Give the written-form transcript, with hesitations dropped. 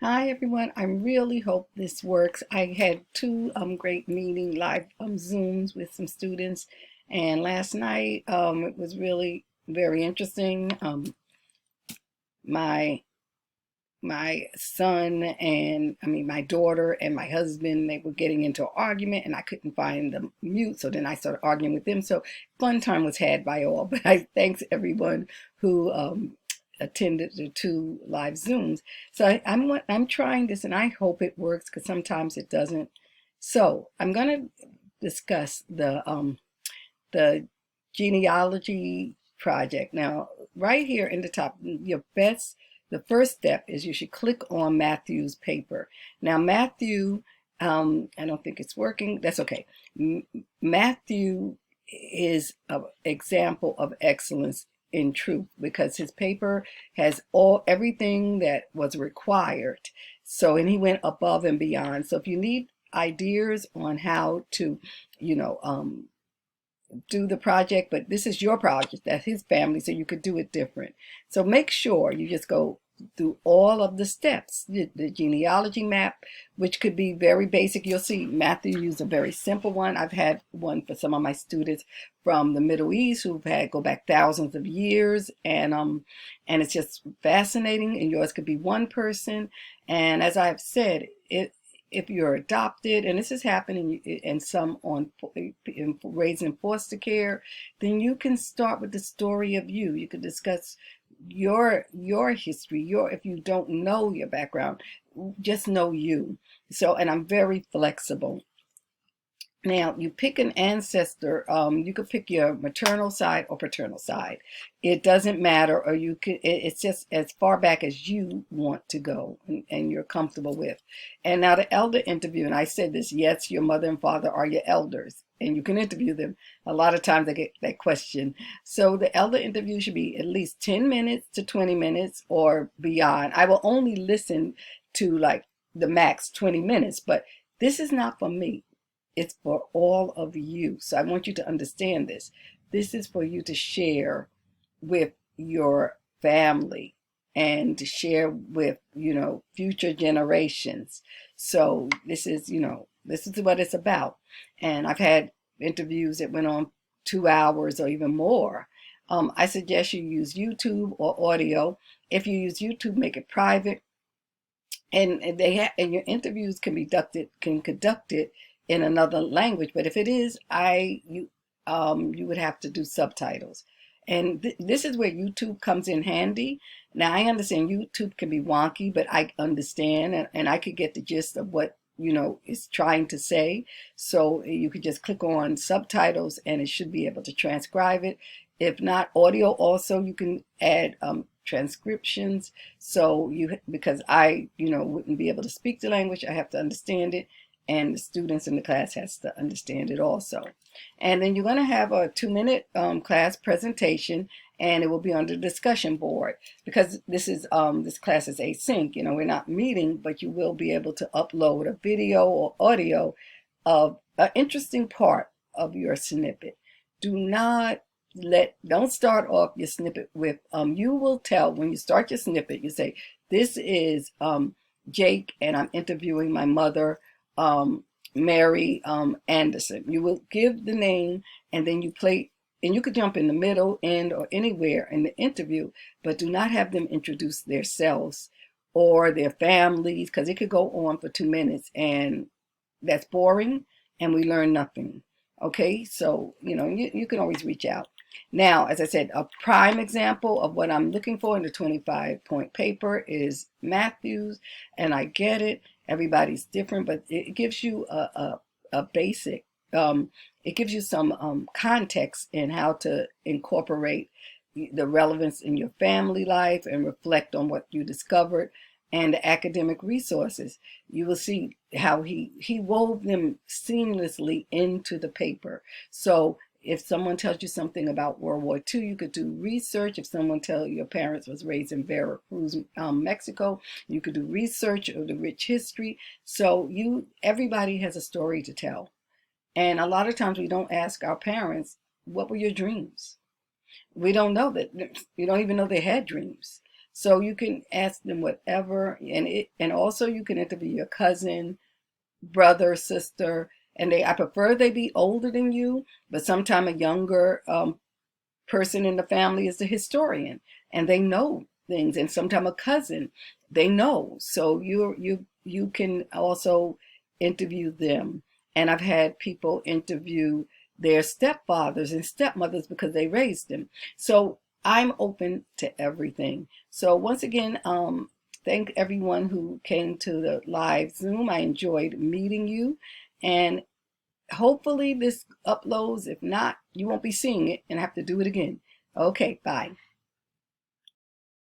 Hi everyone. I really hope this works. I had two great meeting live Zooms with some students, and last night it was really very interesting. My my son and my daughter and my husband, they were getting into an argument and I couldn't find the mute, so then I started arguing with them. So fun time was had by all. But I thanks everyone who attended the two live Zooms. So I'm trying this and I hope it works because sometimes it doesn't. So I'm gonna discuss the genealogy project. Now, right here in the top, the first step is you should click on Matthew's paper. Now, Matthew, I don't think it's working. That's okay. Matthew is an example of excellence in truth because his paper has everything that was required. So, and he went above and beyond. So if you need ideas on how to, you know, do the project, but this is your project, that's his family, so you could do it different. So make sure you just go through all of the steps. The genealogy map, which could be very basic. You'll see Matthew used a very simple one. I've had one for some of my students from the Middle East who've had go back thousands of years, and it's just fascinating. And yours could be one person. And as I've said, if you're adopted, and this is happening in some raised in foster care, then you can start with the story of you. You can discuss your history, if you don't know your background, just know you. So, and I'm very flexible. Now, you pick an ancestor. You could pick your maternal side or paternal side. It doesn't matter, or you could. It's just as far back as you want to go and you're comfortable with. And now the elder interview, and I said this. Yes, your mother and father are your elders, and you can interview them. A lot of times I get that question. So the elder interview should be at least 10 minutes to 20 minutes or beyond. I will only listen to like the max 20 minutes, but this is not for me. It's for all of you. So I want you to understand this. This is for you to share with your family and to share with, future generations. So this is what it's about. And I've had interviews that went on 2 hours or even more. I suggest you use YouTube or audio. If you use YouTube, make it private. And and your interviews can be conducted in another language. But if it is, you would have to do subtitles. And this is where YouTube comes in handy. Now I understand YouTube can be wonky, but I understand, and I could get the gist of what is trying to say. So you could just click on subtitles and it should be able to transcribe it. If not, audio also, you can add transcriptions. So because I wouldn't be able to speak the language, I have to understand it, and the students in the class has to understand it also. And then you're going to have a 2-minute class presentation, and it will be on the discussion board because this class is async. We're not meeting, but you will be able to upload a video or audio of an interesting part of your snippet. Don't start off your snippet with you will tell when you start your snippet, you say, this is Jake, and I'm interviewing my mother, Mary Anderson. You will give the name, and then you play, and you could jump in the middle, end, or anywhere in the interview, but do not have them introduce themselves or their families, because it could go on for 2 minutes, and that's boring, and we learn nothing. Okay, so you can always reach out. Now, as I said, a prime example of what I'm looking for in the 25-point paper is Matthews, and I get it. Everybody's different, but it gives you a basic, it gives you some context in how to incorporate the relevance in your family life and reflect on what you discovered, and the academic resources. You will see how he wove them seamlessly into the paper. So if someone tells you something about World War II, you could do research. If someone tells you your parents was raised in Veracruz, Mexico, you could do research of the rich history. So everybody has a story to tell. And a lot of times we don't ask our parents, what were your dreams? We don't know that. We don't even know they had dreams. So you can ask them whatever, and also you can interview your cousin, brother, sister, and I prefer they be older than you, but sometime a younger person in the family is the historian, and they know things, and sometimes a cousin, they know. So you can also interview them. And I've had people interview their stepfathers and stepmothers because they raised them. So I'm open to everything. So once again, thank everyone who came to the live Zoom. I enjoyed meeting you, and hopefully this uploads. If not, you won't be seeing it and have to do it again. Okay, bye.